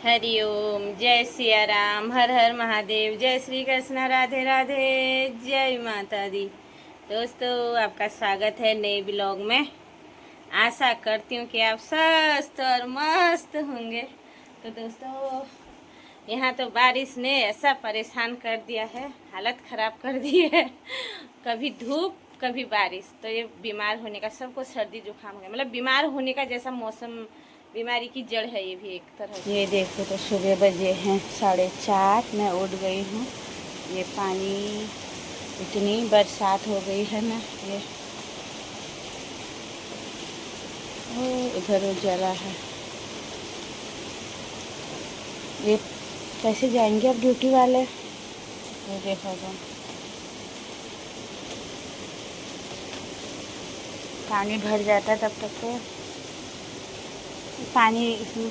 हरिओम। जय सिया राम, हर हर महादेव, जय श्री कृष्ण, राधे राधे, जय माता दी। दोस्तों, आपका स्वागत है नए ब्लॉग में। आशा करती हूँ कि आप स्वस्थ और मस्त होंगे। तो दोस्तों, यहाँ तो बारिश ने ऐसा परेशान कर दिया है, हालत ख़राब कर दी है। कभी धूप कभी बारिश, तो ये बीमार होने का, सबको सर्दी जुकाम हो गया, मतलब बीमार होने का जैसा मौसम, बीमारी की जड़ है ये भी एक तरह। ये देखो तो सुबह बजे हैं 4:30, मैं उठ गई हूँ। ये पानी, इतनी बरसात हो गई है ना, ये उधर उजाला है। ये कैसे जाएंगे अब ड्यूटी वाले? ये देखो तो पानी भर जाता है, तब तक तो पानी इसमें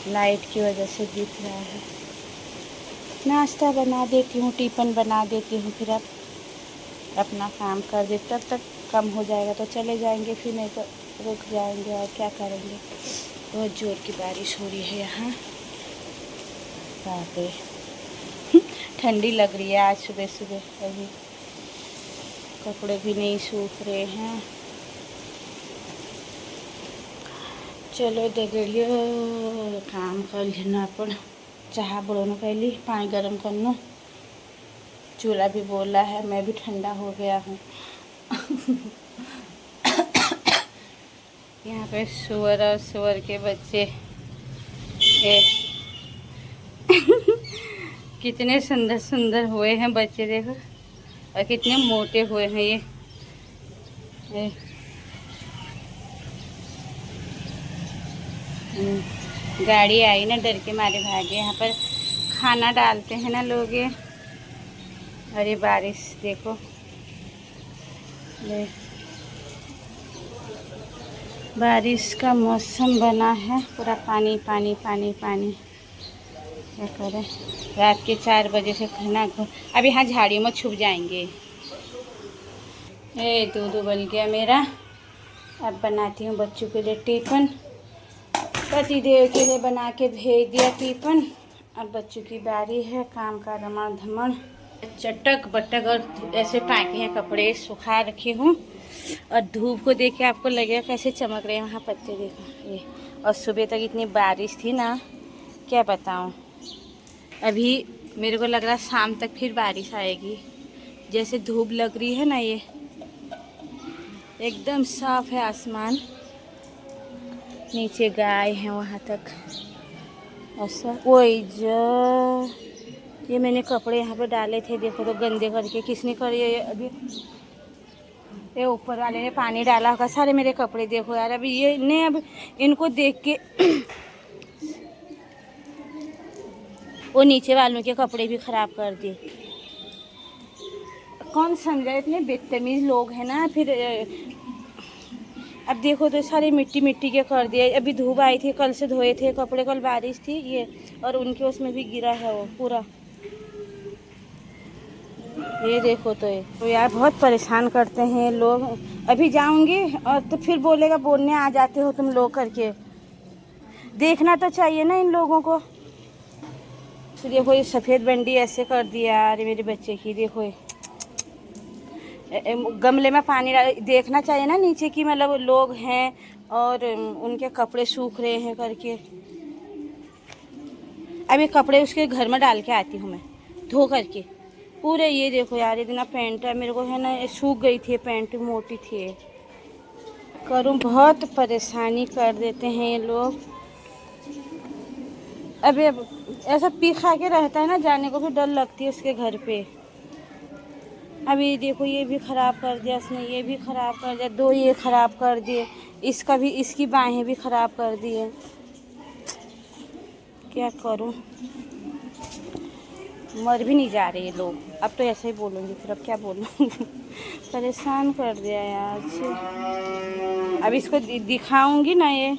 लाइट की वजह से दिख रहा है। नाश्ता बना देती हूँ, टिफ़िन बना देती हूँ, फिर अब अपना काम कर दे, तब तक कम हो जाएगा तो चले जाएंगे, फिर नहीं तो रुक जाएंगे और क्या करेंगे। बहुत ज़ोर की बारिश हो रही है यहाँ। बाप रे, ठंडी लग रही है आज सुबह सुबह। अभी कपड़े भी नहीं सूख रहे हैं। चलो दगड़ियो, काम कर लेना अपन। चाह बनाना, पहले पानी गर्म करना। चूल्हा भी बोला है, मैं भी ठंडा हो गया हूँ। यहाँ पे सुअर और सुअर के बच्चे कितने सुंदर सुंदर हुए हैं बच्चे, देखो, और कितने मोटे हुए हैं ये। गाड़ी आई ना, डर के मारे भागे। यहाँ पर खाना डालते हैं ना लोग ये। अरे बारिश देखो, बारिश का मौसम बना है, पूरा पानी पानी पानी पानी। क्या करें, रात के 4 बजे से खाना, अब यहाँ झाड़ियों में छुप जाएंगे। दूध उबल गया मेरा। अब बनाती हूँ बच्चों के लिए टिफ़िन। पति देव के लिए बना के भेज दिया टिफ़िन। अब बच्चों की बारी है, काम का रमण धमण, चटक बटक, और ऐसे टाँके हैं, कपड़े सुखा रखी हूँ। और धूप को देख के आपको लगेगा कैसे चमक रहे हैं वहाँ पत्ते, देखो ये। और सुबह तक इतनी बारिश थी ना, क्या बताऊँ। अभी मेरे को लग रहा शाम तक फिर बारिश आएगी। जैसे धूप लग रही है ना, ये एकदम साफ है आसमान। नीचे गाय है वहाँ तक ऐसा। वही जो ये मैंने कपड़े यहाँ पे डाले थे, देखो तो गंदे करके किसने करे ये। अभी ये ऊपर वाले ने पानी डाला होगा, सारे मेरे कपड़े देखो यार। अभी ये ने, अब इनको देख के वो नीचे वालों के कपड़े भी ख़राब कर दिए। कौन समझा, इतने बदतमीज़ लोग हैं ना। फिर अब देखो तो सारे मिट्टी मिट्टी के कर दिए। अभी धूप आई थी, कल से धोए थे कपड़े, कल बारिश थी ये, और उनके उसमें भी गिरा है वो पूरा। ये देखो तो यार बहुत परेशान करते हैं लोग। अभी जाऊंगी और तो फिर बोलेगा बोलने आ जाते हो तुम लोग करके। देखना तो चाहिए ना इन लोगों को। तो देखो ये सफ़ेद बंडी ऐसे कर दिया यार मेरे बच्चे की। देखो गमले में पानी डाल, देखना चाहिए ना नीचे की, मतलब लोग हैं और उनके कपड़े सूख रहे हैं करके। अभी कपड़े उसके घर में डाल के आती हूँ मैं, धो करके पूरे। ये देखो यार, इतना पैंट है मेरे को, है ना, सूख गई थी पैंट, मोटी थी। करूँ, बहुत परेशानी कर देते हैं ये लोग। अभी ऐसा पी खा के रहता है ना, जाने को भी डर लगती है उसके घर पे। अभी देखो ये भी ख़राब कर दिया इसने, ये भी ख़राब कर दिया, 2 ये ख़राब कर दिए, इसका भी, इसकी बाहें भी ख़राब कर दिए। क्या करूं, मर भी नहीं जा रहे ये लोग। अब तो ऐसे ही बोलूँगी, फिर अब क्या बोलूँ। परेशान कर दिया यार से। अब इसको दिखाऊंगी ना ये।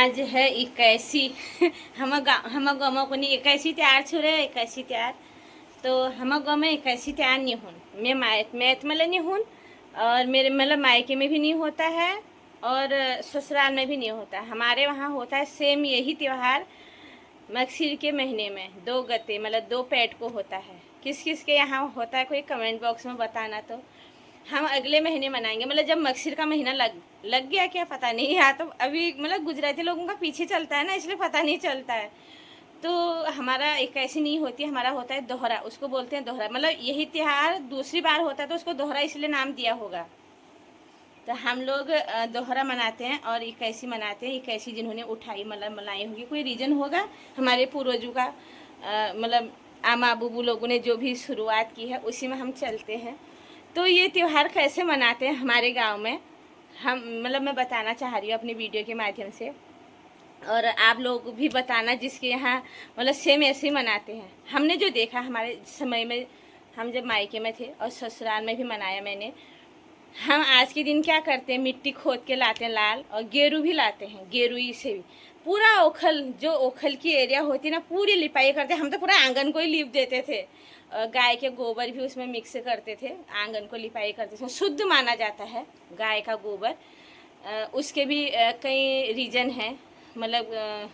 आज है 81 हम गाँव को नहीं 81 त्यार छुरे 81 त्यार तो हम गाँव में 81 त्यार नहीं हूँ मैं मैथ में नहीं हूँ और मेरे मतलब मायके में भी नहीं होता है और ससुराल में भी नहीं होता। हमारे वहाँ होता है सेम यही त्यौहार मगसिर के महीने में 2 गते मतलब 2 पेट को होता है। किस किस के यहाँ होता है कोई कमेंट बॉक्स में बताना। तो हम अगले महीने मनाएंगे मतलब जब मगसिर का महीना लग गया क्या पता नहीं। यहाँ तो अभी मतलब गुजराती लोगों का पीछे चलता है ना, इसलिए पता नहीं चलता है। तो हमारा एक ऐसी नहीं होती, हमारा होता है दोहरा, उसको बोलते हैं दोहरा। मतलब यही त्यौहार दूसरी बार होता है तो उसको दोहरा इसलिए नाम दिया होगा। तो हम लोग दोहरा मनाते हैं और 81 मनाते हैं। 81 जिन्होंने उठाई मतलब मलाई होगी, कोई रीज़न होगा हमारे पूर्वजों का, मतलब आमा बुबू लोगों ने जो भी शुरुआत की है उसी में हम चलते हैं। तो ये त्यौहार कैसे मनाते हैं हमारे गांव में हम मतलब मैं बताना चाह रही हूँ अपनी वीडियो के माध्यम से, और आप लोग भी बताना जिसके यहाँ मतलब सेम ऐसे ही मनाते हैं। हमने जो देखा हमारे समय में, हम जब मायके में थे और ससुराल में भी मनाया मैंने, हम आज के दिन क्या करते हैं, मिट्टी खोद के लाते हैं लाल, और गेरू भी लाते हैं। गेरुई से भी पूरा ओखल, जो ओखल की एरिया होती है ना, पूरी लिपाई करते हैं। हम तो पूरा आंगन को ही लीप देते थे, गाय के गोबर भी उसमें मिक्स करते थे, आंगन को लिपाई करते थे। शुद्ध माना जाता है गाय का गोबर। उसके भी कई रीज़न हैं, मतलब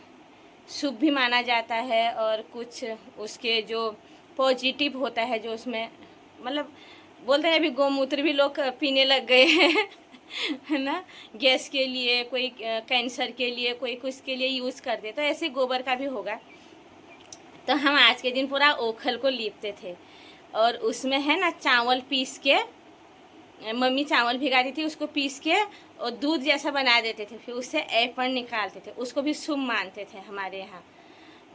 शुभ भी माना जाता है और कुछ उसके जो पॉजिटिव होता है, जो उसमें मतलब बोलते हैं अभी गोमूत्र भी लोग पीने लग गए हैं है ना, गैस के लिए, कोई कैंसर के लिए, कोई कुछ के लिए यूज़ करते। तो ऐसे गोबर का भी होगा। तो हम आज के दिन पूरा ओखल को लीपते थे और उसमें है ना चावल पीस के, मम्मी चावल भिगाती थी, उसको पीस के और दूध जैसा बना देते थे, फिर उससे एपन निकालते थे। उसको भी शुभ मानते थे हमारे यहाँ।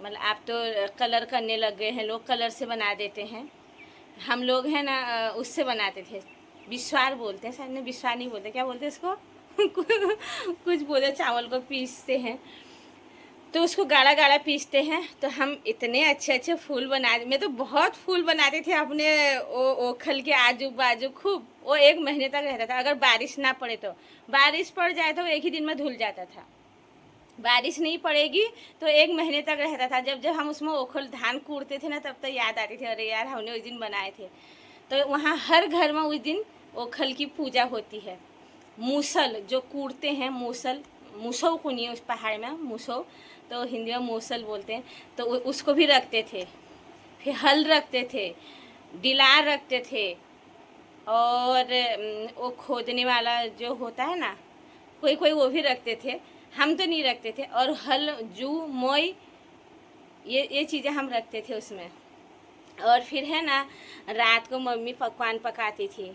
मतलब आप तो कलर करने लग गए हैं, लोग कलर से बना देते हैं, हम लोग हैं ना उससे बनाते थे। बिस्वार बोलते हैं शायद, नहीं बिस्वार नहीं बोलते, क्या बोलते हैं इसको कुछ बोले, चावल को पीसते हैं तो उसको गाढ़ा गाढ़ा पीसते हैं। तो हम इतने अच्छे अच्छे फूल बना, मैं तो बहुत फूल बनाते थे अपने ओखल के आजू बाजू खूब। वो 1 महीने तक रहता था, अगर बारिश ना पड़े तो। बारिश पड़ जाए तो 1 ही दिन में धुल जाता था, बारिश नहीं पड़ेगी तो 1 महीने तक रहता था। जब जब हम उसमें ओखल धान कूटते थे ना, तब तो याद आती थी, अरे यार हमने उस दिन बनाए थे। तो वहाँ हर घर में उस दिन ओखल की पूजा होती है। मूसल जो कूटते हैं, मूसल, मूसौ को नहीं, उस पहाड़ में मूसौ, तो हिंदी में मूसल बोलते हैं। तो उसको भी रखते थे, फिर हल रखते थे, डिलार रखते थे, और वो खोदने वाला जो होता है ना, कोई कोई वो भी रखते थे। हम तो नहीं रखते थे। और हल, जू, मोई, ये चीज़ें हम रखते थे उसमें। और फिर है ना रात को मम्मी पकवान पकाती थी,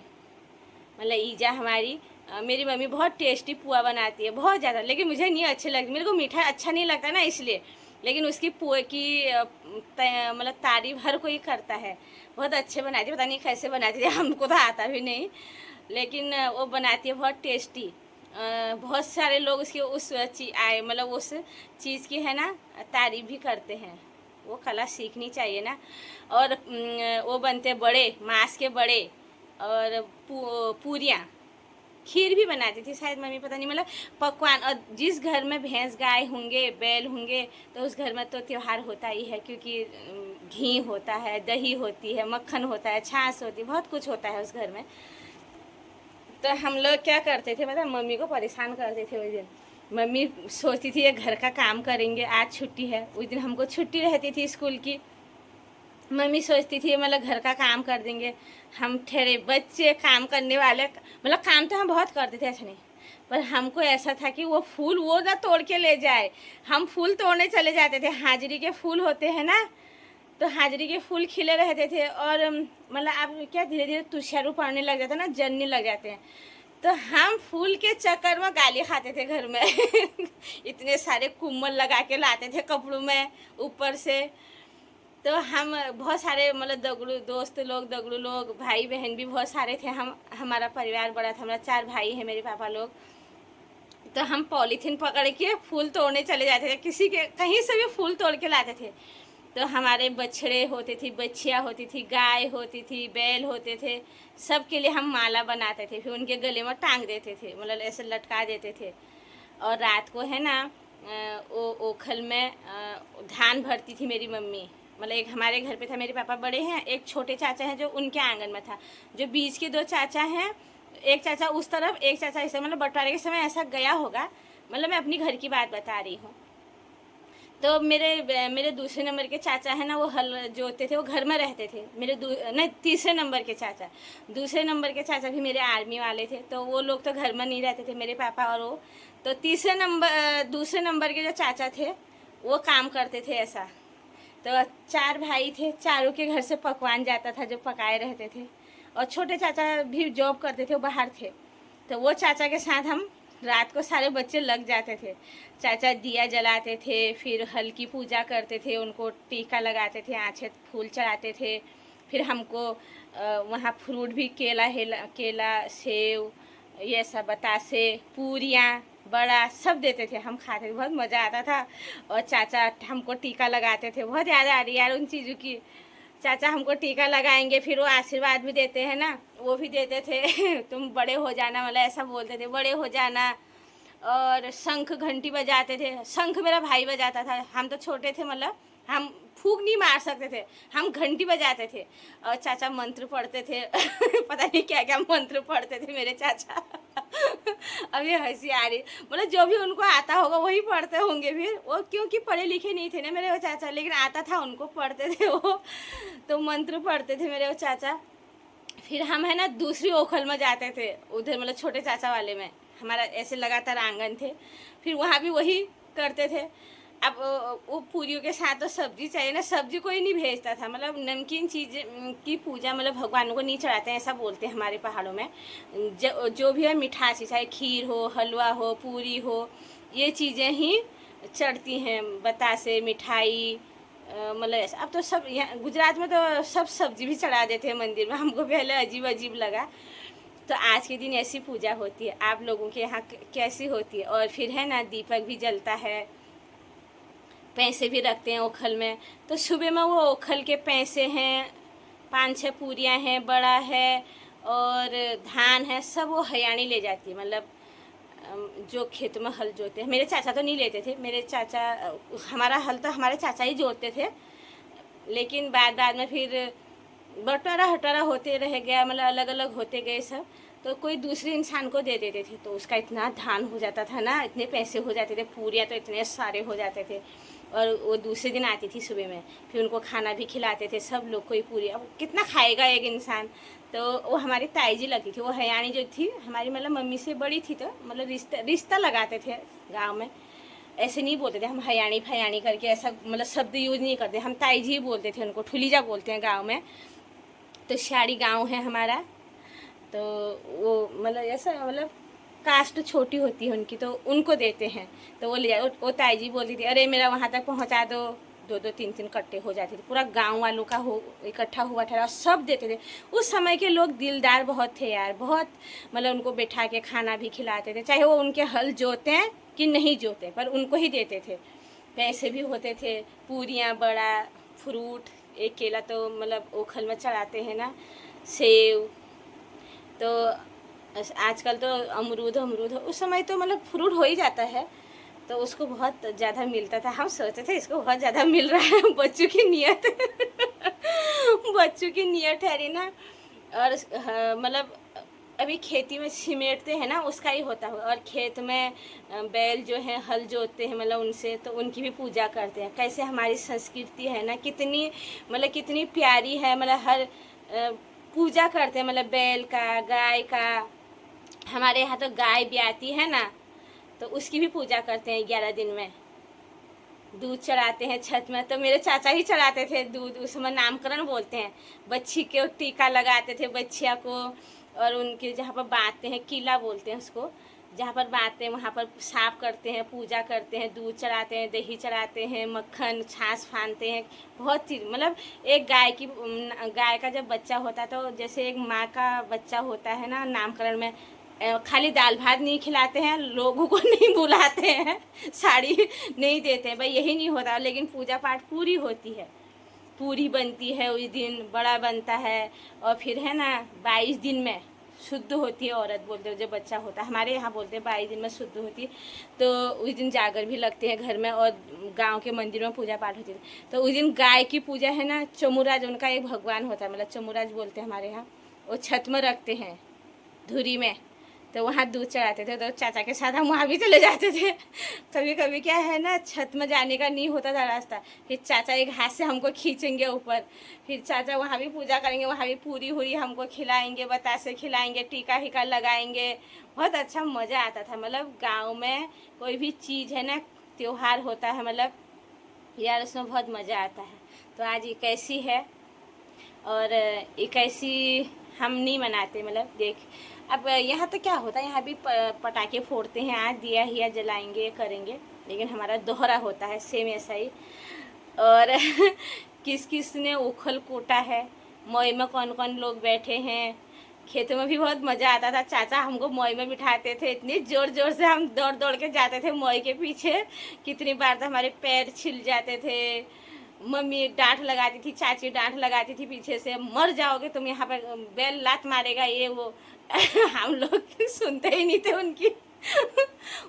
मतलब ईजा हमारी, मेरी मम्मी बहुत टेस्टी पुआ बनाती है, बहुत ज़्यादा। लेकिन मुझे नहीं अच्छी लगती, मेरे को मीठा अच्छा नहीं लगता ना, इसलिए। लेकिन उसकी पुआ की मतलब तारीफ हर कोई करता है, बहुत अच्छे बनाती है। पता नहीं कैसे बनाती है, हमको तो आता भी नहीं, लेकिन वो बनाती है बहुत टेस्टी। बहुत सारे लोग उसकी उस मतलब उस चीज़ की है ना तारीफ भी करते हैं। वो कला सीखनी चाहिए ना। और वो बनते बड़े, मांस के बड़े, और पूरियाँ, खीर भी बनाती थी शायद मम्मी, पता नहीं, मतलब पकवान। और जिस घर में भैंस गाय होंगे, बैल होंगे, तो उस घर में तो त्यौहार होता ही है, क्योंकि घी होता है, दही होती है, मक्खन होता है, छाछ होती है, बहुत कुछ होता है उस घर में। तो हम लोग क्या करते थे, मतलब मम्मी को परेशान करते थे उस दिन। मम्मी सोचती थी ये घर का काम करेंगे, आज छुट्टी है। उस दिन हमको छुट्टी रहती थी स्कूल की। मम्मी सोचती थी मतलब घर का काम कर देंगे। हम ठहरे बच्चे काम करने वाले, मतलब काम तो हम बहुत करते थे, ऐसा नहीं, पर हमको ऐसा था कि वो फूल वो ना तोड़ के ले जाए। हम फूल तोड़ने चले जाते थे। हाजिरी के फूल होते हैं ना, तो हाजिरी के फूल खिले रहते थे। और मतलब अब क्या धीरे धीरे तुषारू पड़ने लग जाता है ना, जलने लग जाते हैं। तो हम फूल के चक्कर में गाली खाते थे घर में इतने सारे कुम्मल लगा के लाते थे कपड़ों में ऊपर से। तो हम बहुत सारे मतलब दोस्त लोग, दगड़ू लोग, भाई बहन भी बहुत सारे थे। हमारा परिवार बड़ा था, हमारा 4 भाई हैं मेरे पापा लोग। तो हम पॉलीथीन पकड़ के फूल तोड़ने चले जाते थे, किसी के कहीं से भी फूल तोड़ के लाते थे। तो हमारे बछड़े होते थी, बच्चियाँ होती थी, गाय होती थी, बैल होते थे, सब के लिए हम माला बनाते थे, फिर उनके गले में टांग देते थे, मतलब ऐसे लटका देते थे। और रात को है ना वो ओखल में धान भरती थी मेरी मम्मी। मतलब एक हमारे घर पे था, मेरे पापा बड़े हैं, एक छोटे चाचा हैं जो उनके आंगन में था। जो बीच के 2 चाचा हैं, एक चाचा उस तरफ, एक चाचा इस तरफ, मतलब बंटवारे के समय ऐसा गया होगा। मतलब मैं अपनी घर की बात बता रही हूँ। तो मेरे दूसरे नंबर के चाचा है ना, वो हल जोतते थे, वो घर में रहते थे। नहीं, तीसरे नंबर के चाचा, दूसरे नंबर के चाचा भी मेरे आर्मी वाले थे, तो वो लोग तो घर में नहीं रहते थे, मेरे पापा और वो। तो दूसरे नंबर के जो चाचा थे वो काम करते थे ऐसा। तो 4 भाई थे, चारों के घर से पकवान जाता था जो पकाए रहते थे। और छोटे चाचा भी जॉब करते थे, वो बाहर थे। तो वो चाचा के साथ हम रात को सारे बच्चे लग जाते थे। चाचा दिया जलाते थे, फिर हल की पूजा करते थे, उनको टीका लगाते थे, आँचे फूल चढ़ाते थे। फिर हमको वहाँ फ्रूट भी, केला, सेव, ये सब, बतासे, पूरियाँ, बड़ा सब देते थे। हम खाते थे, बहुत मज़ा आता था। और चाचा हमको टीका लगाते थे, बहुत याद आ रही है यार उन चीज़ों की। चाचा हमको टीका लगाएंगे, फिर वो आशीर्वाद भी देते हैं ना, वो भी देते थे तुम बड़े हो जाना, मतलब ऐसा बोलते थे, बड़े हो जाना। और शंख घंटी बजाते थे। शंख मेरा भाई बजाता था, हम तो छोटे थे, मतलब हम फूंक नहीं मार सकते थे, हम घंटी बजाते थे। और चाचा मंत्र पढ़ते थे पता नहीं क्या क्या मंत्र पढ़ते थे मेरे चाचा अभी हंसी आ रही, मतलब जो भी उनको आता होगा वही पढ़ते होंगे। फिर वो क्योंकि पढ़े लिखे नहीं थे ना मेरे वो चाचा, लेकिन आता था उनको, पढ़ते थे वो। तो मंत्र पढ़ते थे मेरे वो चाचा। फिर हम है ना दूसरी ओखल में जाते थे, उधर मतलब छोटे चाचा वाले में, हमारा ऐसे लगातार आंगन थे। फिर वहाँ भी वही करते थे। अब वो पूरियों के साथ तो सब्जी चाहिए ना, सब्जी कोई नहीं भेजता था। मतलब नमकीन चीज़ की पूजा मतलब भगवानों को नहीं चढ़ाते हैं, ऐसा बोलते हैं हमारे पहाड़ों में। जो भी है मिठास, चाहे खीर हो, हलवा हो, पूरी हो, ये चीज़ें ही चढ़ती हैं, बतासे, मिठाई। मतलब ऐसा। अब तो सब यहाँ गुजरात में तो सब सब्जी भी चढ़ा देते हैं मंदिर में। हमको पहले अजीब अजीब लगा। तो आज के दिन ऐसी पूजा होती है। आप लोगों के यहाँ कैसी होती है? और फिर है ना, दीपक भी जलता है, पैसे भी रखते हैं ओखल में। तो सुबह में वो ओखल के पैसे हैं, 5-6 पूरियाँ हैं, बड़ा है और धान है, सब वो हयानी ले जाती है। मतलब जो खेत में हल जोते हैं, मेरे चाचा तो नहीं लेते थे, मेरे चाचा, हमारा हल तो हमारे चाचा ही जोतते थे। लेकिन बाद में फिर बंटवारा हटवारा होते रह गया, मतलब अलग अलग होते गए सब। तो कोई दूसरे इंसान को दे देते थे, तो उसका इतना धान हो जाता था ना, इतने पैसे हो जाते थे, पूरियाँ तो इतने सारे हो जाते थे। और वो दूसरे दिन आती थी सुबह में, फिर उनको खाना भी खिलाते थे सब लोग को ही पूरी। अब कितना खाएगा एक इंसान? तो वो हमारी ताई जी लगती थी, वो हयानी जो थी हमारी, मतलब मम्मी से बड़ी थी, तो मतलब रिश्ता लगाते थे गाँव में। ऐसे नहीं बोलते थे हम हयानी फयानी करके, ऐसा मतलब शब्द यूज़ नहीं करते, हम ताई जी बोलते थे उनको, ठुलीजा बोलते हैं गाँव में। तो शाड़ी गांव है हमारा। तो वो मतलब ऐसा, मतलब कास्ट छोटी होती है उनकी, तो उनको देते हैं। तो वो ले जाओ, वो ताई जी बोलती थी, अरे मेरा वहाँ तक पहुँचा दो। 2-2 3-3 कट्टे हो जाते थे, पूरा गांव वालों का हो इकट्ठा हुआ था, सब देते थे। उस समय के लोग दिलदार बहुत थे यार, बहुत। मतलब उनको बैठा के खाना भी खिलाते थे, चाहे वो उनके हल जोते हैं कि नहीं जोते, पर उनको ही देते थे। पैसे भी होते थे, पूरियाँ, बड़ा, फ्रूट, एक केला तो मतलब ओखल में चढ़ाते हैं ना, सेव। तो आजकल तो अमरूद उस समय तो मतलब फ्रूट हो ही जाता है, तो उसको बहुत ज़्यादा मिलता था। हम सोचते थे इसको बहुत ज़्यादा मिल रहा है, बच्चों की नीयत बच्चों की नीयत ठहरी ना। और मतलब अभी खेती में सिमेटते हैं ना, उसका ही होता होगा। और खेत में बैल जो है हल जोतते हैं, मतलब उनसे, तो उनकी भी पूजा करते हैं। कैसे हमारी संस्कृति है ना, कितनी मतलब कितनी प्यारी है। मतलब हर पूजा करते हैं, मतलब बैल का, गाय का। हमारे यहाँ तो गाय ब्याती है ना, तो उसकी भी पूजा करते हैं 11 दिन में। दूध चढ़ाते हैं छत में, तो मेरे चाचा ही चढ़ाते थे दूध, उसमें नामकरण बोलते हैं। बच्ची के टीका लगाते थे बच्चिया को। और उनके जहाँ पर बांधते हैं, किला बोलते हैं उसको, जहाँ पर बांधते हैं वहाँ पर साफ करते हैं, पूजा करते हैं, दूध चढ़ाते हैं, दही चढ़ाते हैं, मक्खन छाछ फानते हैं, बहुत चीज़। मतलब एक गाय का जब बच्चा होता है, तो जैसे एक माँ का बच्चा होता है ना, नामकरण में खाली दाल भात नहीं खिलाते हैं, लोगों को नहीं बुलाते हैं, साड़ी नहीं देते हैं, भाई यही नहीं होता। लेकिन पूजा पाठ पूरी होती है, पूरी बनती है उस दिन, बड़ा बनता है। और फिर है ना 22 दिन में शुद्ध होती है औरत, बोलते हो जब बच्चा होता है, हमारे यहाँ बोलते हैं 22 दिन में शुद्ध होती है। तो उस दिन जागर भी लगते हैं घर में और गांव के मंदिर में पूजा पाठ होती है। तो उस दिन गाय की पूजा है ना, चमुराज उनका एक भगवान होता है, मतलब चमुराज बोलते हैं हमारे यहाँ। वो छत में रखते हैं धुरी में, तो वहाँ दूध चढ़ाते थे। तो चाचा के साथ हम वहाँ भी चले जाते थे। कभी कभी क्या है ना, छत में जाने का नहीं होता था रास्ता, फिर चाचा एक हाथ से हमको खींचेंगे ऊपर, फिर चाचा वहाँ भी पूजा करेंगे, वहाँ भी पूरी हुरी हमको खिलाएंगे, बतासे खिलाएंगे, टीका हिका लगाएंगे। बहुत अच्छा मज़ा आता था। मतलब गाँव में कोई भी चीज़ है ना, त्यौहार होता है, मतलब यार उसमें बहुत मज़ा आता है। तो आज 81 है और 81 हम नहीं मनाते, मतलब देख अब यहाँ तो क्या होता है, यहाँ भी पटाखे फोड़ते हैं, आज दिया हिया जलाएंगे करेंगे, लेकिन हमारा दोहरा होता है सेम ऐसा ही। और किस किस ने उखल कूटा है, मोई में कौन कौन लोग बैठे हैं, खेतों में भी बहुत मज़ा आता था। चाचा हमको मोई में बिठाते थे, इतनी ज़ोर ज़ोर से हम दौड़ दौड़ के जाते थे मोई के पीछे। कितनी बार तो हमारे पैर छिल जाते थे, मम्मी डांट लगाती थी, चाची डांट लगाती थी पीछे से, मर जाओगे तुम यहाँ पे, बैल लात मारेगा ये वो। हम लोग सुनते ही नहीं थे उनकी।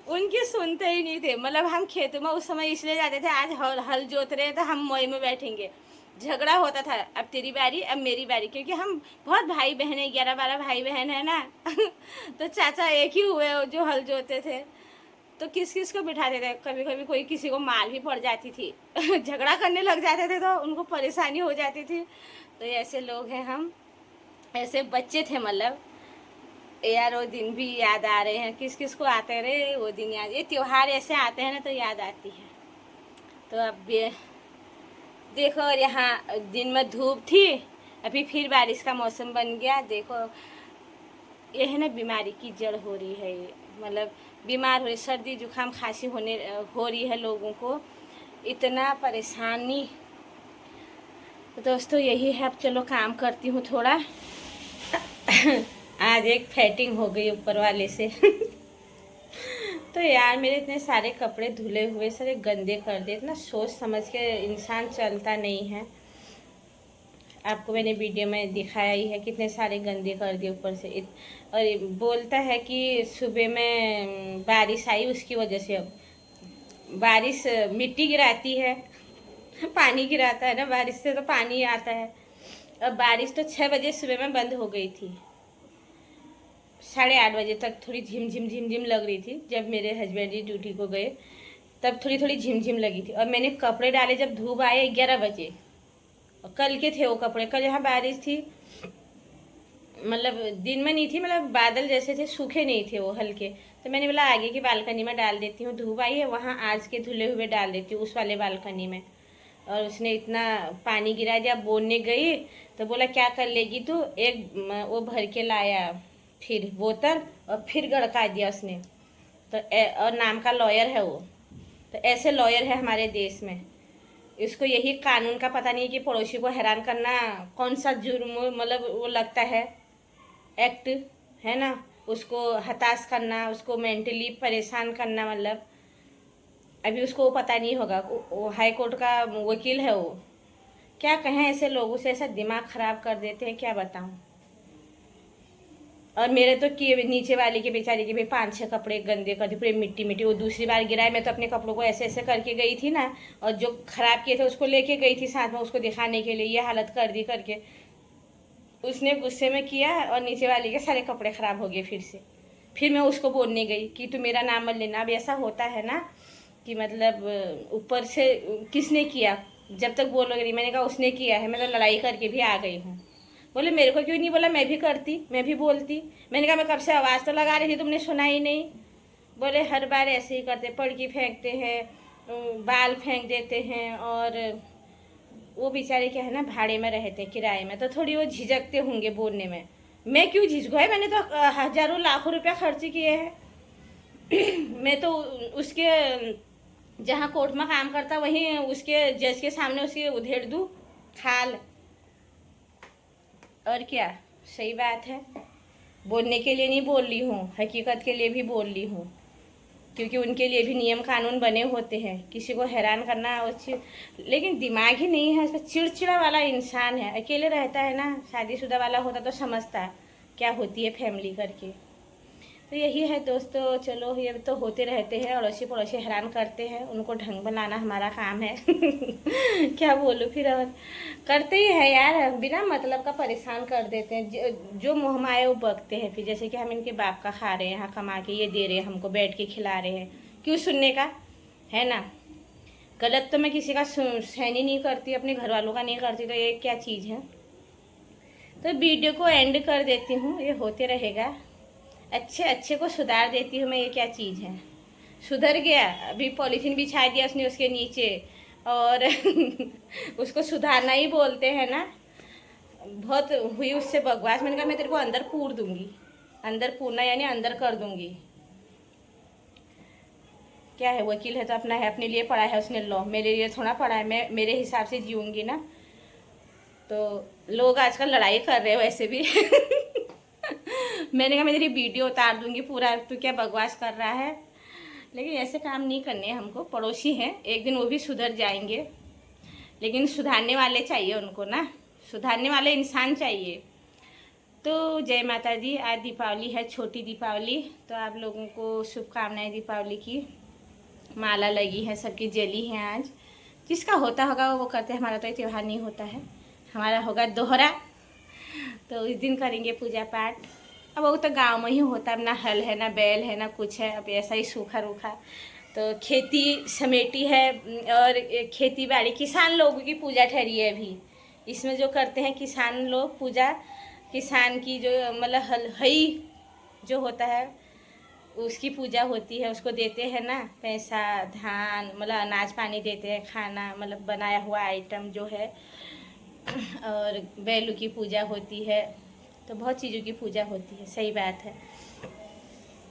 उनकी सुनते ही नहीं थे। मतलब हम खेत में उस समय इसलिए जाते थे, आज हल जोत रहे हैं तो हम मोई में बैठेंगे। झगड़ा होता था, अब तेरी बारी अब मेरी बारी, क्योंकि हम बहुत भाई बहन है, 11-12 भाई बहन है ना। तो चाचा एक ही हुए जो हल जोते थे। तो किस किस को बिठाते थे, कभी कभी कोई किसी को मार भी पड़ जाती थी। झगड़ा करने लग जाते थे तो उनको परेशानी हो जाती थी। तो ऐसे लोग हैं हम, ऐसे बच्चे थे। मतलब यार वो दिन भी याद आ रहे हैं, किस किस को आते रहे वो दिन याद। ये त्योहार ऐसे आते हैं ना तो याद आती है। तो अब देखो, और यहाँ दिन में धूप थी, अभी फिर बारिश का मौसम बन गया। देखो ये है ना, बीमारी की जड़ हो रही है ये, मतलब बीमार हो रही, सर्दी जुकाम खांसी हो रही है लोगों को, इतना परेशानी। तो दोस्तों यही है, अब चलो काम करती हूँ थोड़ा। आज एक फैटिंग हो गई ऊपर वाले से। तो यार मेरे इतने सारे कपड़े धुले हुए सारे गंदे कर दे, इतना सोच समझ के इंसान चलता नहीं है। आपको मैंने वीडियो में दिखाया ही है, कितने सारे गंदे कर दिए ऊपर से। और बोलता है कि सुबह में बारिश आई, उसकी वजह से अब बारिश मिट्टी गिराती है। पानी गिराता है ना, बारिश से तो पानी आता है। अब बारिश तो 6 बजे सुबह में बंद हो गई थी, 8:30 बजे तक थोड़ी झिमझिम झिमझिम लग रही थी। जब मेरे हस्बैंड जी ड्यूटी को गए तब थोड़ी थोड़ी झिमझिम लगी थी। और मैंने कपड़े डाले जब धूप आए 11 बजे, और कल के थे वो कपड़े। कल यहाँ बारिश थी, मतलब दिन में नहीं थी, मतलब बादल जैसे थे, सूखे नहीं थे वो, हल्के। तो मैंने बोला आगे की बालकनी में डाल देती हूँ, धूप आई है वहाँ आज के धुले हुए डाल देती हूँ उस वाले बालकनी में। और उसने इतना पानी गिरा दिया। बोलने गई तो बोला क्या कर लेगी तू, एक वो भर के लाया फिर बोतल, और फिर गड़का दिया उसने। तो और नाम का लॉयर है वो। तो ऐसे लॉयर है हमारे देश में। इसको यही कानून का पता नहीं है कि पड़ोसी को हैरान करना कौन सा जुर्म, मतलब वो लगता है एक्ट है ना, उसको हताश करना, उसको मेंटली परेशान करना। मतलब अभी उसको वो पता नहीं होगा, वो हाई कोर्ट का वकील है वो। क्या कहें, ऐसे लोगों से ऐसा दिमाग खराब कर देते हैं, क्या बताऊं। और मेरे तो किए नीचे वाले के बेचारे के भी 5-6 कपड़े गंदे कर दिए, पूरे मिट्टी मिट्टी। वो दूसरी बार गिराए, मैं तो अपने कपड़ों को ऐसे ऐसे करके गई थी ना, और जो खराब किए थे उसको लेके गई थी साथ में, उसको दिखाने के लिए ये हालत कर दी करके। उसने गुस्से में किया और नीचे वाले के सारे कपड़े खराब हो गए फिर से। फिर मैं उसको बोलने गई कि तू मेरा नाम मत लेना। अब ऐसा होता है ना कि मतलब ऊपर से किसने किया, जब तक बोलोगे नहीं। मैंने कहा उसने किया है, मैं तो लड़ाई करके भी आ गई हूँ। बोले मेरे को क्यों नहीं बोला, मैं भी करती, मैं भी बोलती। मैंने कहा मैं कब से आवाज़ तो लगा रही थी, तुमने सुना ही नहीं। बोले हर बार ऐसे ही करते, पड़की फेंकते हैं, बाल फेंक देते हैं। और वो बेचारे क्या है ना, भाड़े में रहते हैं, किराए में, तो थोड़ी वो झिझकते होंगे बोलने में। मैं क्यों झिझको है, मैंने तो हज़ारों लाखों रुपया खर्च किए हैं। मैं तो उसके जहाँ कोर्ट में काम करता वहीं उसके जज के सामने उसकी उधेड़ दूँ खाल। और क्या, सही बात है। बोलने के लिए नहीं बोल रही हूँ, हकीकत के लिए भी बोल रही हूँ, क्योंकि उनके लिए भी नियम कानून बने होते हैं। किसी को हैरान करना लेकिन दिमाग ही नहीं है, चिड़चिड़ा वाला इंसान है। अकेले रहता है ना, शादीशुदा वाला होता तो समझता क्या होती है फैमिली करके। तो यही है दोस्तों, चलो ये तो होते रहते हैं, अड़ोसी पड़ोसी हैरान करते हैं, उनको ढंग बनाना हमारा काम है। क्या बोलूँ फिर, और करते ही है यार, बिना मतलब का परेशान कर देते हैं। जो मुँह में आए वो बकते हैं फिर, जैसे कि हम इनके बाप का खा रहे हैं, यहाँ कमा के ये दे रहे हैं हमको, बैठ के खिला रहे हैं, क्यों सुनने का है ना। गलत तो मैं किसी का सहन ही नहीं करती, अपने घर वालों का नहीं करती, तो ये क्या चीज़ है। तो वीडियो को एंड कर देती हूँ, ये होते रहेगा। अच्छे अच्छे को सुधार देती हूँ मैं, ये क्या चीज़ है। सुधर गया, अभी पॉलीथीन बिछा दिया उसने उसके नीचे, और उसको सुधारना ही बोलते हैं ना। बहुत हुई उससे बकवास, मैंने कहा मैं तेरे को अंदर पूर दूंगी, अंदर पूरना यानी अंदर कर दूंगी। क्या है, वकील है तो अपना है, अपने लिए पढ़ा है उसने लॉ, मेरे लिए थोड़ा पढ़ा है, मैं मेरे हिसाब से जीऊँगी ना। तो लोग आजकल लड़ाई कर रहे हैं वैसे भी। मैंने कहा मैं तेरी वीडियो उतार दूंगी पूरा, तू क्या बकवास कर रहा है। लेकिन ऐसे काम नहीं करने हमको, पड़ोसी हैं, एक दिन वो भी सुधर जाएंगे, लेकिन सुधारने वाले चाहिए उनको ना, सुधारने वाले इंसान चाहिए। तो जय माता दी, आज दीपावली है, छोटी दीपावली, तो आप लोगों को शुभकामनाएं दीपावली की। माला लगी है, सबकी जली है आज, जिसका होता होगा वो करते हैं, हमारा तो ये त्यौहार नहीं होता है, हमारा होगा दोहरा, तो इस दिन करेंगे पूजा पाठ। अब वो तो गांव में ही होता है, ना हल है, ना बैल है, ना कुछ है, अब ऐसा ही सूखा रूखा। तो खेती समेटी है, और खेती बाड़ी किसान लोगों की पूजा ठहरी है अभी, इसमें जो करते हैं किसान लोग पूजा, किसान की जो मतलब हल हई जो होता है उसकी पूजा होती है, उसको देते हैं ना पैसा, धान, मतलब अनाज पानी देते हैं, खाना मतलब बनाया हुआ आइटम जो है, और बैलों की पूजा होती है, तो बहुत चीज़ों की पूजा होती है। सही बात है,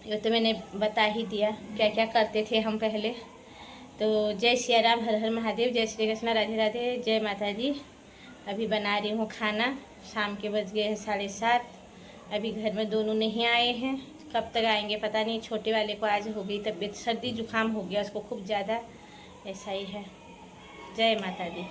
ये तो मैंने बता ही दिया क्या क्या करते थे हम पहले। तो जय सिया राम, हर हर महादेव, जय श्री कृष्ण, राधे राधे, जय माता दी। अभी बना रही हूँ खाना, शाम के बज गए हैं 7:30, अभी घर में दोनों नहीं आए हैं, कब तक आएंगे पता नहीं। छोटे वाले को आज हो गई तबीयत, सर्दी जुकाम हो गया उसको खूब ज़्यादा, ऐसा ही है। जय माता दी।